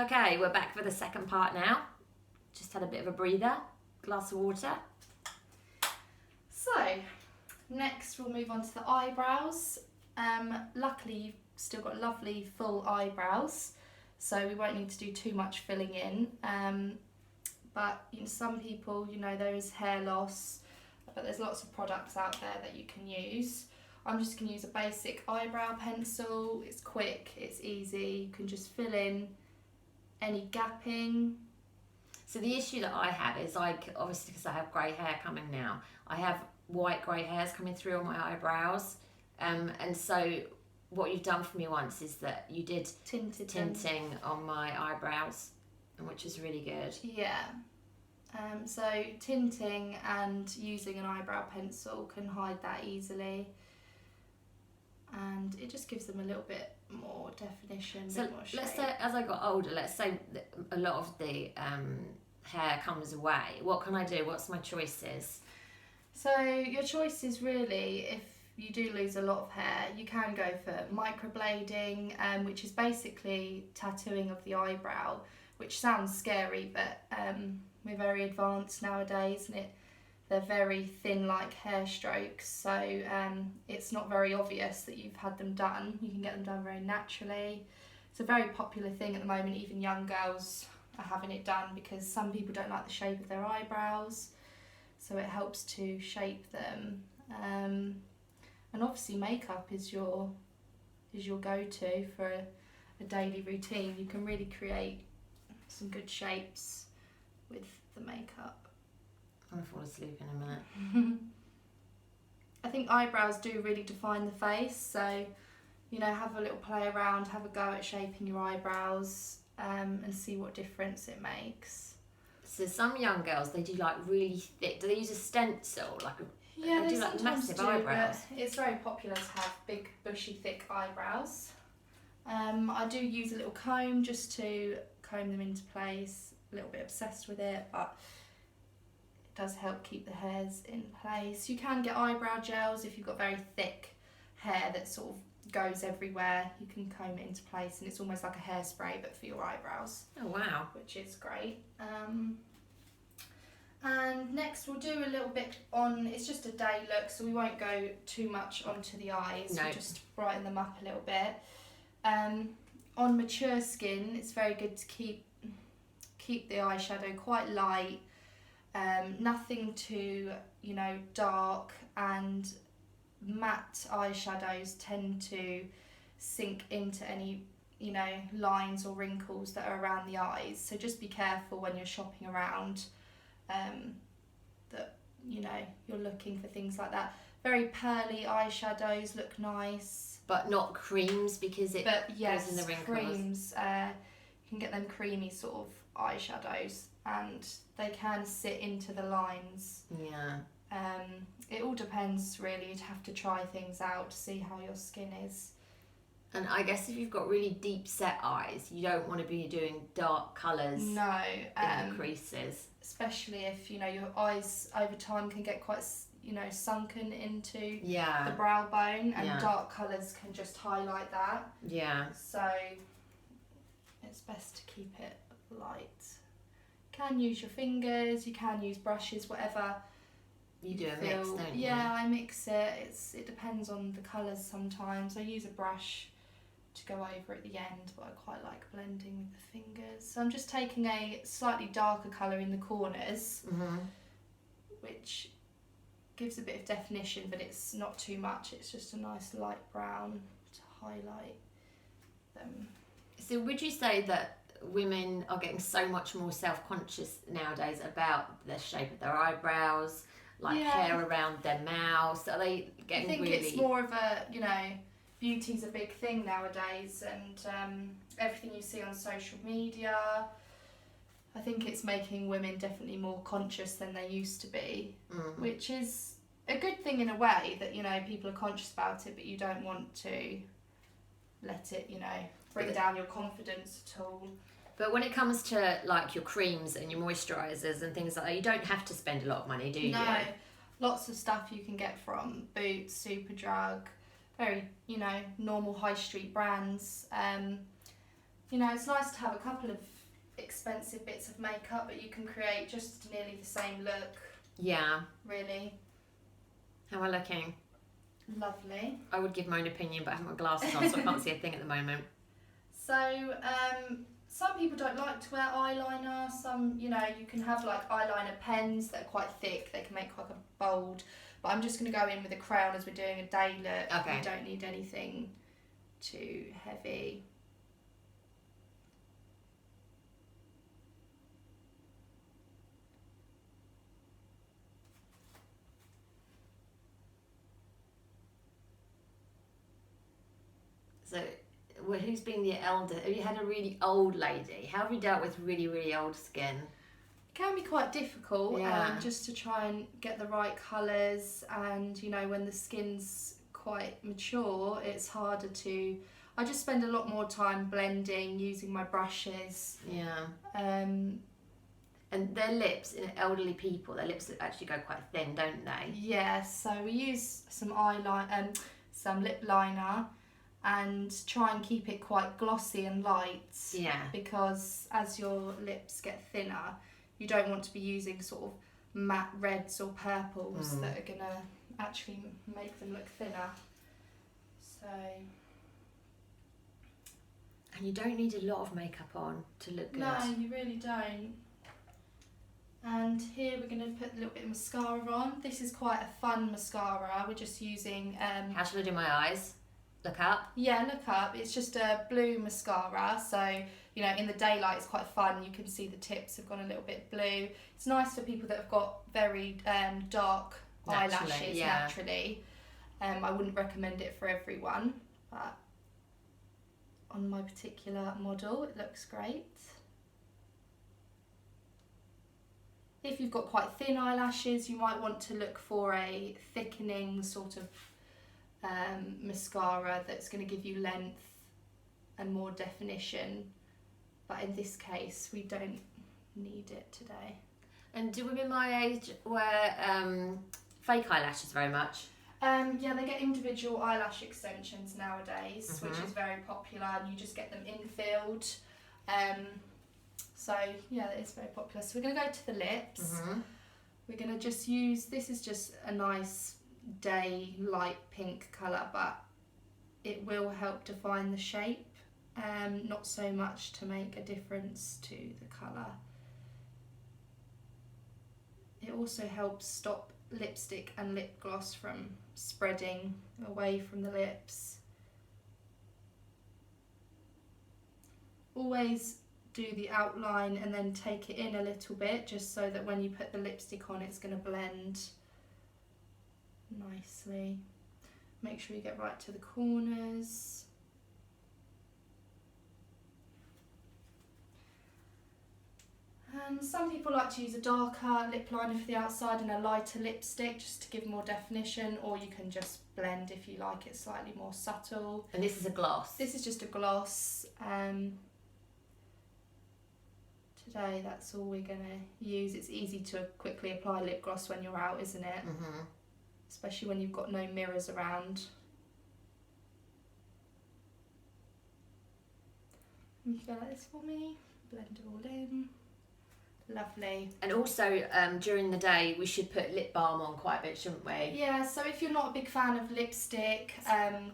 Okay, we're back for the second part now. Just had a bit of a breather, glass of water. So, next we'll move on to the eyebrows. Luckily you've still got lovely full eyebrows, so we won't need to do too much filling in. But some people, there is hair loss, but there's lots of products out there that you can use. I'm just going to use a basic eyebrow pencil. It's quick, it's easy, you can just fill in any gapping. So the issue that I have is, obviously because I have grey hair coming now, I have white grey hairs coming through on my eyebrows. And so what you've done for me once is that you did tinting on my eyebrows, which is really good. Yeah. So tinting and using an eyebrow pencil can hide that easily. And it just gives them a little bit more definition, So a bit more shape. let's say, as I got older, let's say that a lot of the hair comes away. What can I do? What's my choices? So your choice is really, if you do lose a lot of hair, you can go for microblading, which is basically tattooing of the eyebrow, which sounds scary, but we're very advanced nowadays, and they're very thin, like hair strokes, so it's not very obvious that you've had them done. You can get them done very naturally. It's a very popular thing at the moment. Even young girls are having it done because some people don't like the shape of their eyebrows, so it helps to shape them. And obviously makeup is your go-to for a daily routine. You can really create some good shapes with the makeup. I'm going to fall asleep in a minute. I think eyebrows do really define the face, so have a little play around, have a go at shaping your eyebrows, and see what difference it makes. So some young girls, they do like really thick. Do they use a stencil? Yeah, they do like massive eyebrows. It's very popular to have big, bushy, thick eyebrows. I do use a little comb just to comb them into place. A little bit obsessed with it, but it does help keep the hairs in place. You can get eyebrow gels if you've got very thick hair that sort of goes everywhere. You can comb it into place, and it's almost like a hairspray but for your eyebrows. Oh wow. Which is great. And next we'll do a little bit on, it's just a day look, so we won't go too much onto the eyes. No. We'll just brighten them up a little bit. On mature skin, it's very good to keep the eyeshadow quite light, nothing too dark, and matte eyeshadows tend to sink into any lines or wrinkles that are around the eyes, so just be careful when you're shopping around that you're looking for things like that. Very pearly eyeshadows look nice, but not creams, because it goes in the wrinkles. Creams, you can get them creamy sort of eyeshadows, and they can sit into the lines. Yeah. It all depends really. You'd have to try things out to see how your skin is. And I guess if you've got really deep set eyes, you don't want to be doing dark colours in the creases. Especially if your eyes over time can get quite sunken into the brow bone, and dark colours can just highlight that. Yeah. So it's best to keep it light. You can use your fingers, you can use brushes, whatever. You do a mix, don't you? Yeah, I mix it. It depends on the colours sometimes. I use a brush to go over at the end, but I quite like blending with the fingers. So I'm just taking a slightly darker colour in the corners, which gives a bit of definition, but it's not too much. It's just a nice light brown to highlight them. So would you say that women are getting so much more self-conscious nowadays about the shape of their eyebrows, hair around their mouths? Are they getting really... I think it's more of a, beauty's a big thing nowadays, and everything you see on social media, I think it's making women definitely more conscious than they used to be, which is a good thing in a way, that people are conscious about it, but you don't want to let it bring down your confidence at all. But when it comes to your creams and your moisturisers and things like that, you don't have to spend a lot of money, do you? No, lots of stuff you can get from Boots, Superdrug, very normal high street brands. You know, it's nice to have a couple of expensive bits of makeup, but you can create just nearly the same look. Yeah. Really. How am I looking? Lovely. I would give my own opinion, but I haven't got glasses on, so I can't see a thing at the moment. So, some people don't like to wear eyeliner. Some, you know, you can have like eyeliner pens that are quite thick. They can make quite a bold. But I'm just going to go in with a crayon as we're doing a day look. Okay. We don't need anything too heavy. So, well, who's been the elder? Have you had a really old lady? How have you dealt with really, really old skin? It can be quite difficult, Yeah. just to try and get the right colours, and you know, when the skin's quite mature, it's harder to. I just spend a lot more time blending, using my brushes. Yeah. Um, And their lips, in elderly people, their lips actually go quite thin, don't they? yeah, so we use some some lip liner, and try and keep it quite glossy and light. Yeah. Because as your lips get thinner, you don't want to be using sort of matte reds or purples that are gonna actually make them look thinner. So. And you don't need a lot of makeup on to look good. No, you really don't. And here we're going to put a little bit of mascara on. This is quite a fun mascara. We're just using... How should I do my eyes? Look up? Yeah, look up. It's just a blue mascara. So, you know, in the daylight it's quite fun. You can see the tips have gone a little bit blue. It's nice for people that have got very dark eyelashes naturally. I wouldn't recommend it for everyone, but on my particular model it looks great. If you've got quite thin eyelashes, you might want to look for a thickening sort of mascara that's going to give you length and more definition. But in this case, we don't need it today. And do women my age wear fake eyelashes very much? Yeah, they get individual eyelash extensions nowadays, which is very popular, and you just get them infilled. So yeah, that is very popular. So we're going to go to the lips. We're going to just use, this is just a nice day light pink colour, but it will help define the shape, not so much to make a difference to the colour. It also helps stop lipstick and lip gloss from spreading away from the lips. Always do the outline and then take it in a little bit, just so that when you put the lipstick on it's going to blend nicely. Make sure you get right to the corners. And some people like to use a darker lip liner for the outside and a lighter lipstick just to give more definition, or you can just blend if you like it slightly more subtle. And this is a gloss? This is just a gloss. Today that's all we're going to use. It's easy to quickly apply lip gloss when you're out, isn't it? Especially when you've got no mirrors around. You can go like this for me, blend it all in. Lovely. And also during the day we should put lip balm on quite a bit, shouldn't we? Yeah, so if you're not a big fan of lipstick,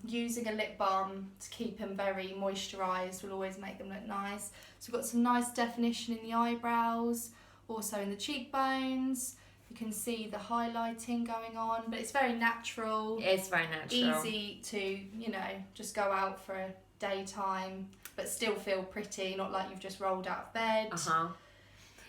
using a lip balm to keep them very moisturised will always make them look nice. So we've got some nice definition in the eyebrows, also in the cheekbones. You can see the highlighting going on, but it's very natural. It's very natural. Easy to, you know, just go out for a daytime, but still feel pretty, not like you've just rolled out of bed.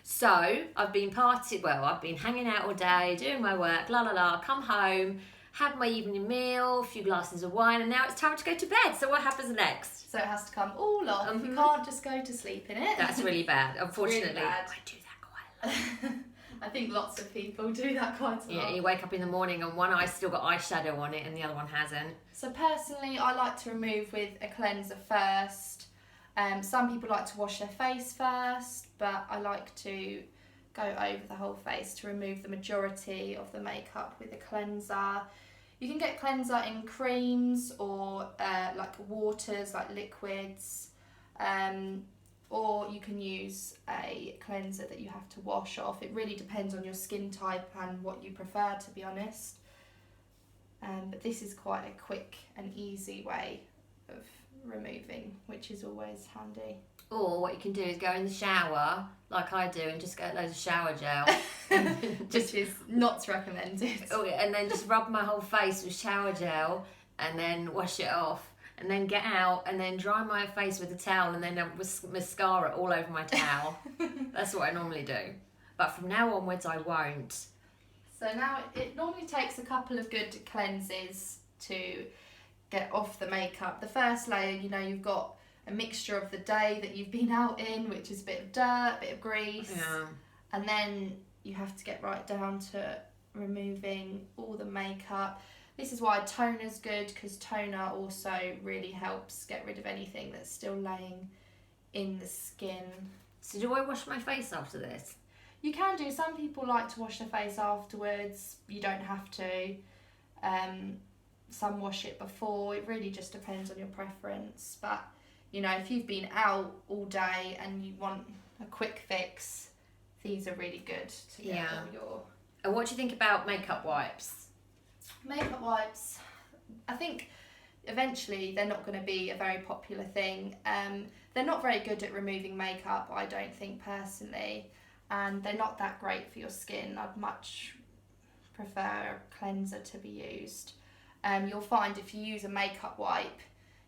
So I've been hanging out all day, doing my work, la la la, come home, had my evening meal, a few glasses of wine, and now it's time to go to bed. So what happens next? So it has to come all off. You can't just go to sleep in it. That's really bad, unfortunately. Really bad. I do that quite a lot. I think lots of people do that quite a lot. Yeah, you wake up in the morning and one eye's still got eyeshadow on it and the other one hasn't. So personally, I like to remove with a cleanser first. Some people like to wash their face first, but I like to go over the whole face to remove the majority of the makeup with a cleanser. You can get cleanser in creams or like waters, like liquids. or you can use a cleanser that you have to wash off. It really depends on your skin type and what you prefer, to be honest. But this is quite a quick and easy way of removing, which is always handy. Or what you can do is go in the shower, like I do, and just get loads of shower gel. Which is not recommended. Oh, and then just rub my whole face with shower gel and then wash it off. And then get out and then dry my face with a towel and then with mascara all over my towel. That's what I normally do. But from now onwards, I won't. So now it normally takes a couple of good cleanses to get off the makeup. The first layer, you know, you've got a mixture of the day that you've been out in, which is a bit of dirt, a bit of grease. Yeah. And then you have to get right down to removing all the makeup. This is why toner's good, because toner also really helps get rid of anything that's still laying in the skin. So do I wash my face after this? You can do. Some people like to wash their face afterwards. You don't have to. Some wash it before. It really just depends on your preference. But, you know, if you've been out all day and you want a quick fix, these are really good to get all your... And what do you think about makeup wipes? Makeup wipes, I think eventually they're not going to be a very popular thing. They're not very good at removing makeup, I don't think, personally, and they're not that great for your skin. I'd much prefer a cleanser to be used. You'll find if you use a makeup wipe,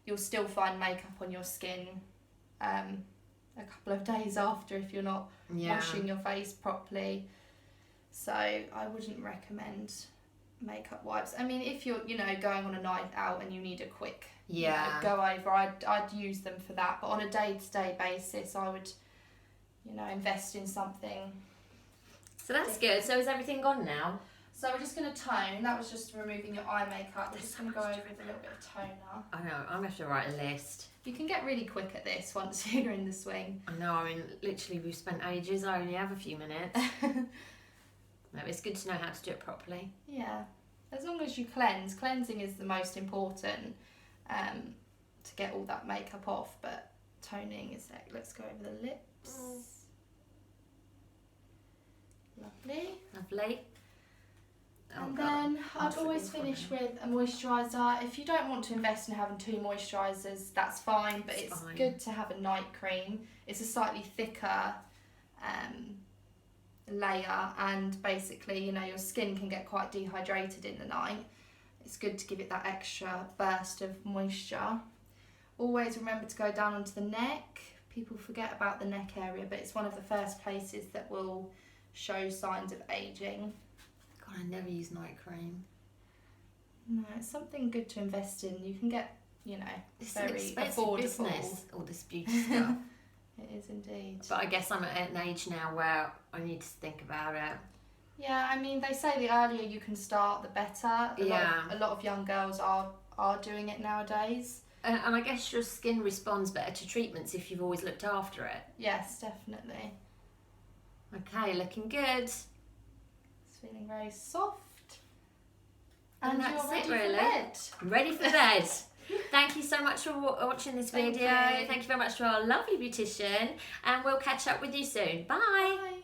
you'll still find makeup on your skin a couple of days after if you're not washing your face properly. So I wouldn't recommend makeup wipes. I mean, if you're, you know, going on a night out and you need a quick go over, I'd use them for that. But on a day-to-day basis, I would, you know, invest in something. So that's good. So is everything gone now? So we're just going to tone. That was just removing your eye makeup. We're just going to go over with a little bit of toner. I know, I'm going to have to write a list. You can get really quick at this once you're in the swing. I know, I mean, literally we've spent ages. I only have a few minutes. No, it's good to know how to do it properly. Yeah, as long as you cleanse. Cleansing is the most important to get all that makeup off, but toning is like, let's go over the lips. Lovely. Lovely. And then I'd always finish with a moisturiser. If you don't want to invest in having 2 moisturisers, that's fine, but it's good to have a night cream. It's a slightly thicker layer, and basically, you know, your skin can get quite dehydrated in the night. It's good to give it that extra burst of moisture. Always remember to go down onto the neck. People forget about the neck area, but it's one of the first places that will show signs of aging. God, I never use night cream. No, it's something good to invest in. You can get, you know, it's very an expensive affordable business, all this beauty stuff. It is indeed. But I guess I'm at an age now where I need to think about it. Yeah, I mean, they say the earlier you can start, the better. A lot of young girls are doing it nowadays. And I guess your skin responds better to treatments if you've always looked after it. Yes, definitely. Okay, looking good. It's feeling very soft. And that's you're ready it, really. For bed. Ready for bed. Thank you so much for watching this video. Thank you. Thank you very much to our lovely beautician, and we'll catch up with you soon. Bye. Bye.